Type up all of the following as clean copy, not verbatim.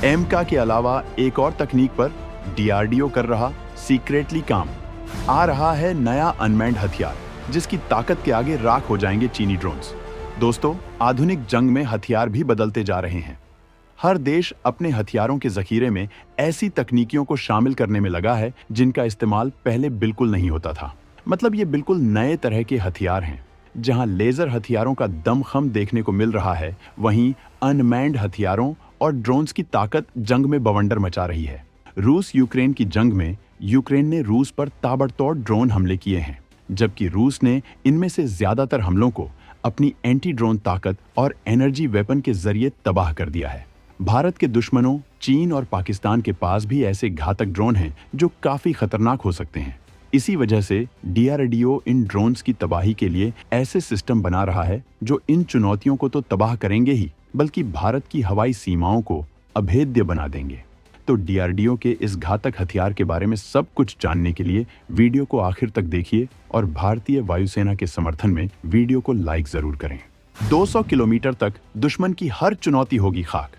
एमका के अलावा एक और तकनीक पर डीआरडीओ कर रहा सीक्रेटली काम। आ रहा है नया अनमैन्ड हथियार जिसकी ताकत के आगे राख हो जाएंगे चीनी ड्रोन्स। दोस्तों, आधुनिक जंग में हथियार भी बदलते जा रहे हैं। हर देश अपने हथियारों के जखीरे में ऐसी तकनीकियों को शामिल करने में लगा है जिनका इस्तेमाल पहले बिल्कुल नहीं होता था। मतलब ये बिल्कुल नए तरह के हथियार हैं। जहां लेजर हथियारों का दमखम देखने को मिल रहा है, वहीं अनमैन्ड हथियारों और ड्रोन्स की ताकत जंग में बवंडर मचा रही है। रूस यूक्रेन की जंग में यूक्रेन ने रूस पर ताबड़तोड़ ड्रोन हमले किए हैं, जबकि रूस ने इनमें से ज्यादातर हमलों को अपनी एंटी ड्रोन ताकत और एनर्जी वेपन के जरिए तबाह कर दिया है। भारत के दुश्मनों चीन और पाकिस्तान के पास भी ऐसे घातक ड्रोन हैं जो काफी खतरनाक हो सकते हैं। इसी वजह से डीआरडीओ इन ड्रोन्स की तबाही के लिए ऐसे सिस्टम बना रहा है जो इन चुनौतियों को तो तबाह करेंगे ही, बल्कि भारत की हवाई सीमाओं को अभेद्य बना देंगे। तो डीआरडीओ के इस घातक हथियार के बारे में सब कुछ जानने के लिए वीडियो को आखिर तक देखिए और भारतीय वायुसेना के समर्थन में वीडियो को लाइक जरूर करें। 200 किलोमीटर तक दुश्मन की हर चुनौती होगी खाक।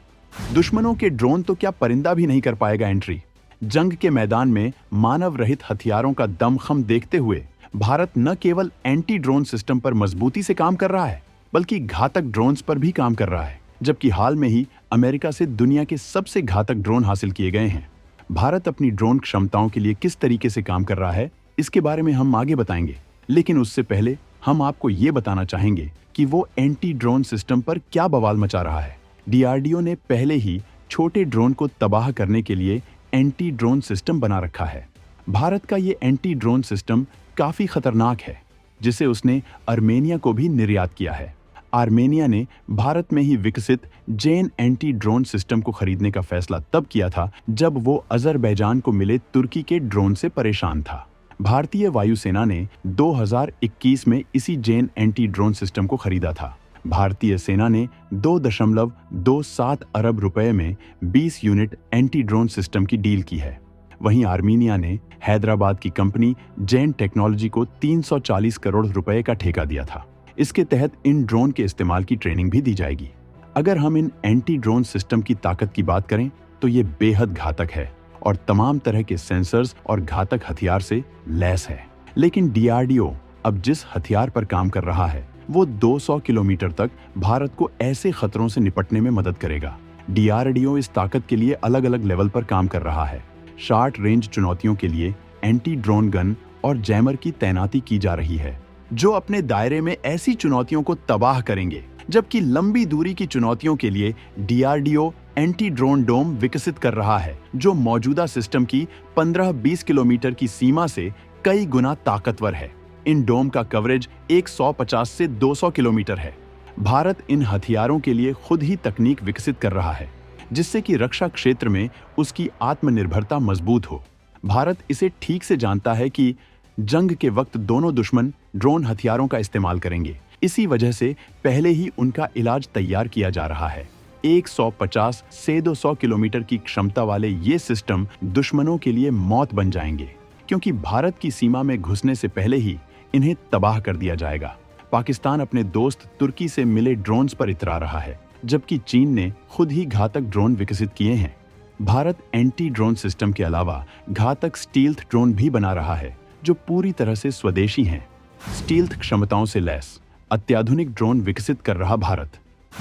दुश्मनों के ड्रोन तो क्या परिंदा भी नहीं कर पाएगा एंट्री। जंग के मैदान में मानव रहित हथियारों का दमखम देखते हुए भारत न केवल एंटी ड्रोन सिस्टम पर मजबूती से काम कर रहा है, बल्कि घातक ड्रोन्स पर भी काम कर रहा है। जबकि हाल में ही अमेरिका से दुनिया के सबसे घातक ड्रोन हासिल किए गए हैं। भारत अपनी ड्रोन क्षमताओं के लिए किस तरीके से काम कर रहा है, इसके बारे में हम आगे बताएंगे। लेकिन उससे पहले हम आपको ये बताना चाहेंगे कि वो एंटी ड्रोन सिस्टम पर क्या बवाल मचा रहा है। डीआरडीओ ने पहले ही छोटे ड्रोन को तबाह करने के लिए एंटी ड्रोन सिस्टम बना रखा है। भारत का ये एंटी ड्रोन सिस्टम काफी खतरनाक है, जिसे उसने आर्मेनिया को भी निर्यात किया है। आर्मेनिया ने भारत में ही विकसित जेन एंटी ड्रोन सिस्टम को खरीदने का फैसला तब किया था जब वो अजरबैजान को मिले तुर्की के ड्रोन से परेशान था। भारतीय वायुसेना ने 2021 में इसी जेन एंटी ड्रोन सिस्टम को खरीदा था। भारतीय सेना ने 2.27 अरब रुपए में 20 यूनिट एंटी ड्रोन सिस्टम की डील की है। वहीं आर्मीनिया ने हैदराबाद की कंपनी जेन टेक्नोलॉजी को 340 करोड़ रुपए का ठेका दिया था। इसके तहत इन ड्रोन के इस्तेमाल की ट्रेनिंग भी दी जाएगी। अगर हम इन एंटी ड्रोन सिस्टम की ताकत की बात करें तो ये बेहद घातक है और तमाम तरह के सेंसर्स और घातक हथियार से लैस है। लेकिन डीआरडीओ अब जिस हथियार पर काम कर रहा है वो 200 किलोमीटर तक भारत को ऐसे खतरों से निपटने में मदद करेगा। डीआरडीओ इस ताकत के लिए अलग अलग लेवल पर काम कर रहा है। शॉर्ट रेंज चुनौतियों के लिए एंटी ड्रोन गन और जैमर की तैनाती की जा रही है, जो अपने दायरे में ऐसी चुनौतियों को तबाह करेंगे। जबकि लंबी दूरी की चुनौतियों के लिए डीआरडीओ एंटी ड्रोन डोम विकसित कर रहा है, जो मौजूदा सिस्टम की 15-20 किलोमीटर की सीमा से कई गुना ताकतवर है। इन डोम का कवरेज 150 से 200 किलोमीटर है। भारत इन हथियारों के लिए खुद ही तकनीक विकसित कर रहा है, जिससे कि रक्षा क्षेत्र में उसकी आत्मनिर्भरता मजबूत हो। भारत इसे ठीक से जानता है कि जंग के वक्त दोनों दुश्मन ड्रोन हथियारों का इस्तेमाल करेंगे। इसी वजह से पहले ही उनका इलाज तैयार किया जा रहा है। 150 से 200 किलोमीटर की क्षमता वाले ये सिस्टम दुश्मनों के लिए मौत बन जाएंगे, क्योंकि भारत की सीमा में घुसने से पहले ही इन्हें तबाह कर दिया जाएगा। पाकिस्तान अपने दोस्त तुर्की से मिले ड्रोन्स पर इतरा रहा है, जबकि चीन ने खुद ही घातक ड्रोन विकसित किए हैं। भारत एंटी ड्रोन सिस्टम के अलावा घातक स्टील्थ ड्रोन भी बना रहा है, जो पूरी तरह से स्वदेशी हैं। स्टील्थ क्षमताओं से लैस अत्याधुनिक ड्रोन विकसित कर रहा भारत।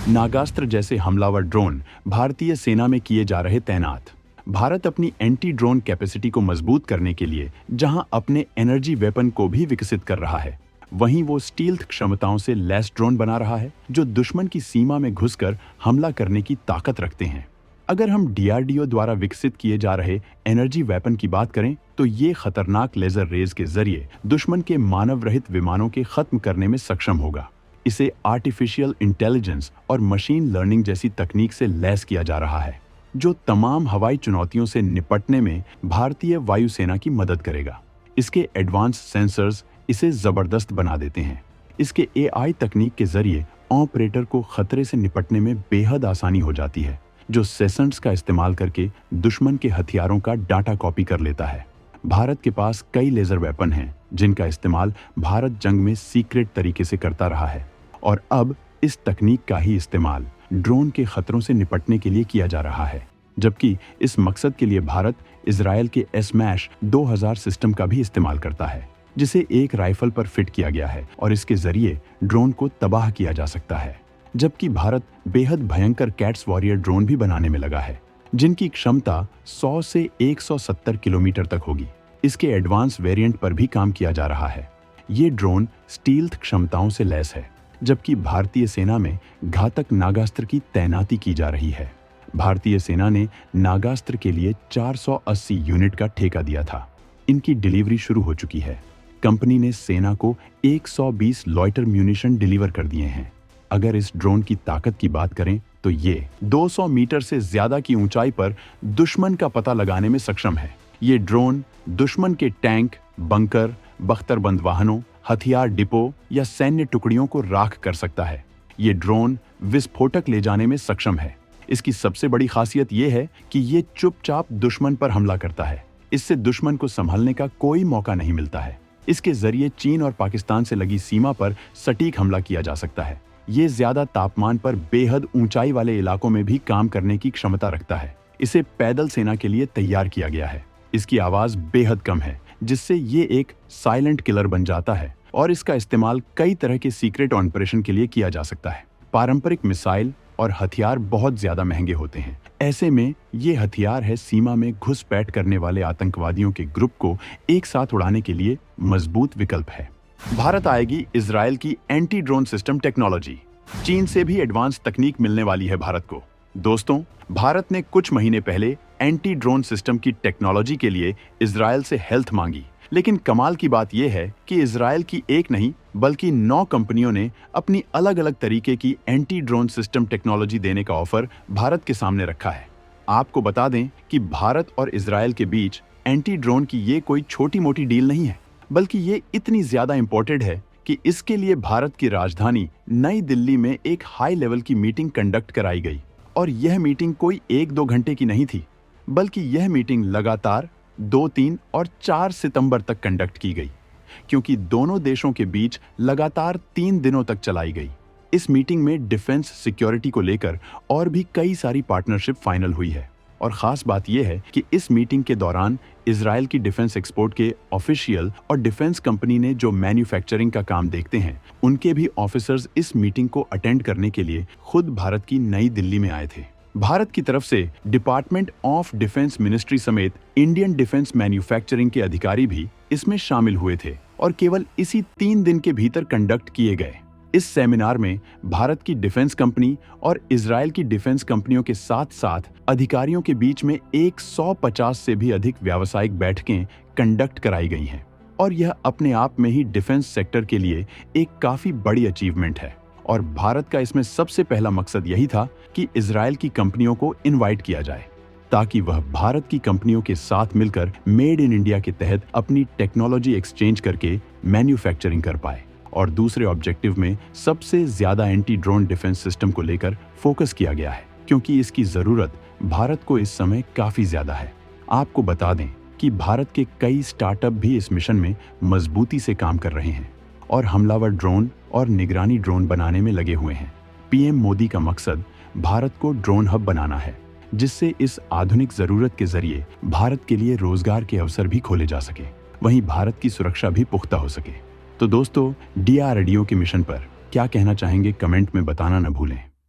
नागास्त्र जैसे हमलावर ड्रोन भारतीय सेना में किए जा रहे तैनात। भारत अपनी एंटी ड्रोन कैपेसिटी को मजबूत करने के लिए जहां अपने एनर्जी वेपन को भी विकसित कर रहा है, वहीं वो स्टील्थ क्षमताओं से लैस ड्रोन बना रहा है, जो दुश्मन की सीमा में घुसकर हमला करने की ताकत रखते हैं। अगर हम डीआरडीओ द्वारा विकसित किए जा रहे एनर्जी वेपन की बात करें तो ये खतरनाक लेजर रेज के जरिए दुश्मन के मानव रहित विमानों के खत्म करने में सक्षम होगा। इसे आर्टिफिशियल इंटेलिजेंस और मशीन लर्निंग जैसी तकनीक से लैस किया जा रहा है, जो तमाम हवाई चुनौतियों से निपटने में भारतीय वायुसेना की मदद करेगा। इसके एडवांस सेंसर्स इसे जबरदस्त बना देते हैं। इसके एआई तकनीक के जरिए ऑपरेटर को खतरे से निपटने में बेहद आसानी हो जाती है, जो सेशंस का इस्तेमाल करके दुश्मन के हथियारों का डाटा कॉपी कर लेता है। भारत के पास कई लेजर वेपन हैं, जिनका इस्तेमाल भारत जंग में सीक्रेट तरीके से करता रहा है, और अब इस तकनीक का ही इस्तेमाल ड्रोन के खतरों से निपटने के लिए किया जा रहा है। जबकि इस मकसद के लिए भारत इजरायल के एसमैश 2000 सिस्टम का भी इस्तेमाल करता है, जिसे एक राइफल पर फिट किया गया है और इसके जरिए ड्रोन को तबाह किया जा सकता है। जबकि भारत बेहद भयंकर कैट्स वॉरियर ड्रोन भी बनाने में लगा है, जिनकी क्षमता 100 से 170 किलोमीटर तक होगी। इसके एडवांस वेरिएंट पर भी काम किया जा रहा है। ये ड्रोन स्टील्थ क्षमताओं से लैस है, जबकि भारतीय सेना में घातक नागास्त्र की तैनाती की जा रही है। भारतीय सेना ने नागास्त्र के लिए 480 यूनिट का ठेका दिया था। इनकी डिलीवरी शुरू हो चुकी है। कंपनी ने सेना को 120 लॉइटर म्यूनिशन डिलीवर कर दिए हैं। अगर इस ड्रोन की ताकत की बात करें तो ये 200 मीटर से ज्यादा की ऊंचाई पर दुश्मन का पता लगाने में सक्षम है। ये ड्रोन दुश्मन के टैंक, बंकर, बख्तरबंद वाहनों, हथियार डिपो या सैन्य टुकड़ियों को राख कर सकता है। ये ड्रोन विस्फोटक ले जाने में सक्षम है। इसकी सबसे बड़ी खासियत यह है कि ये चुपचाप दुश्मन पर हमला करता है। इससे दुश्मन को संभलने का कोई मौका नहीं मिलता है। इसके जरिए चीन और पाकिस्तान से लगी सीमा पर सटीक हमला किया जा सकता है। ये ज्यादा तापमान पर बेहद ऊंचाई वाले इलाकों में भी काम करने की क्षमता रखता है। इसे पैदल सेना के लिए तैयार किया गया है। इसकी आवाज बेहद कम है, जिससे ये एक साइलेंट किलर बन जाता है और इसका इस्तेमाल कई तरह के सीक्रेट ऑपरेशन के लिए किया जा सकता है। पारंपरिक मिसाइल और हथियार बहुत ज्यादा महंगे होते हैं। ऐसे में ये हथियार है सीमा में घुसपैठ करने वाले आतंकवादियों के ग्रुप को एक साथ उड़ाने के लिए मजबूत विकल्प है। भारत आएगी इजरायल की एंटी ड्रोन सिस्टम टेक्नोलॉजी। चीन से भी एडवांस तकनीक मिलने वाली है भारत को। दोस्तों, भारत ने कुछ महीने पहले एंटी ड्रोन सिस्टम की टेक्नोलॉजी के लिए इजरायल से हेल्प मांगी, लेकिन कमाल की बात यह है कि इजरायल की एक नहीं बल्कि 9 कंपनियों ने अपनी अलग अलग तरीके की एंटी ड्रोन सिस्टम टेक्नोलॉजी देने का ऑफर भारत के सामने रखा है। आपको बता दें कि भारत और इजरायल के बीच एंटी ड्रोन की ये कोई छोटी मोटी डील नहीं है, बल्कि ये इतनी ज्यादा इंपॉर्टेंट है कि इसके लिए भारत की राजधानी नई दिल्ली में एक हाई लेवल की मीटिंग कंडक्ट कराई गई। और यह मीटिंग कोई 1-2 घंटे की नहीं थी, बल्कि यह मीटिंग लगातार 2, 3 और 4 सितंबर तक कंडक्ट की गई, क्योंकि दोनों देशों के बीच लगातार 3 दिनों तक चलाई गई। इस मीटिंग में डिफेंस सिक्योरिटी को लेकर और भी कई सारी पार्टनरशिप फाइनल हुई है। और खास बात यह है कि इस मीटिंग के दौरान इजरायल की डिफेंस एक्सपोर्ट के ऑफिशियल और डिफेंस कंपनी ने जो मैन्युफैक्चरिंग का काम देखते हैं, उनके भी ऑफिसर्स इस मीटिंग को अटेंड करने के लिए खुद भारत की नई दिल्ली में आए थे। भारत की तरफ से डिपार्टमेंट ऑफ डिफेंस मिनिस्ट्री समेत इंडियन डिफेंस मैन्युफैक्चरिंग के अधिकारी भी इसमें शामिल हुए थे और केवल इसी 3 दिन के भीतर कंडक्ट किए गए। इस सेमिनार में भारत की डिफेंस कंपनी और इजरायल की डिफेंस कंपनियों के साथ साथ अधिकारियों के बीच में 150 से भी अधिक व्यावसायिक बैठकें कंडक्ट कराई गई हैं। और यह अपने आप में ही डिफेंस सेक्टर के लिए एक काफी बड़ी अचीवमेंट है। और भारत का इसमें सबसे पहला मकसद यही था कि इजरायल की कंपनियों को इनवाइट किया जाए, ताकि वह भारत की कंपनियों के साथ मिलकर मेड इन इंडिया के तहत अपनी टेक्नोलॉजी एक्सचेंज करके मैन्युफैक्चरिंग कर पाए। और दूसरे ऑब्जेक्टिव में सबसे ज्यादा एंटी ड्रोन डिफेंस सिस्टम को लेकर फोकस किया गया है, क्योंकि इसकी जरूरत भारत को इस समय काफी ज्यादा है। आपको बता दें कि भारत के कई स्टार्टअप भी इस मिशन में मजबूती से काम कर रहे हैं और हमलावर ड्रोन और निगरानी ड्रोन बनाने में लगे हुए हैं। पीएम मोदी का मकसद भारत को ड्रोन हब बनाना है, जिससे इस आधुनिक जरूरत के जरिए भारत के लिए रोजगार के अवसर भी खोले जा सके, वहीं भारत की सुरक्षा भी पुख्ता हो सके। तो दोस्तों, डीआरडीओ के मिशन पर क्या कहना चाहेंगे कमेंट में बताना न भूलें।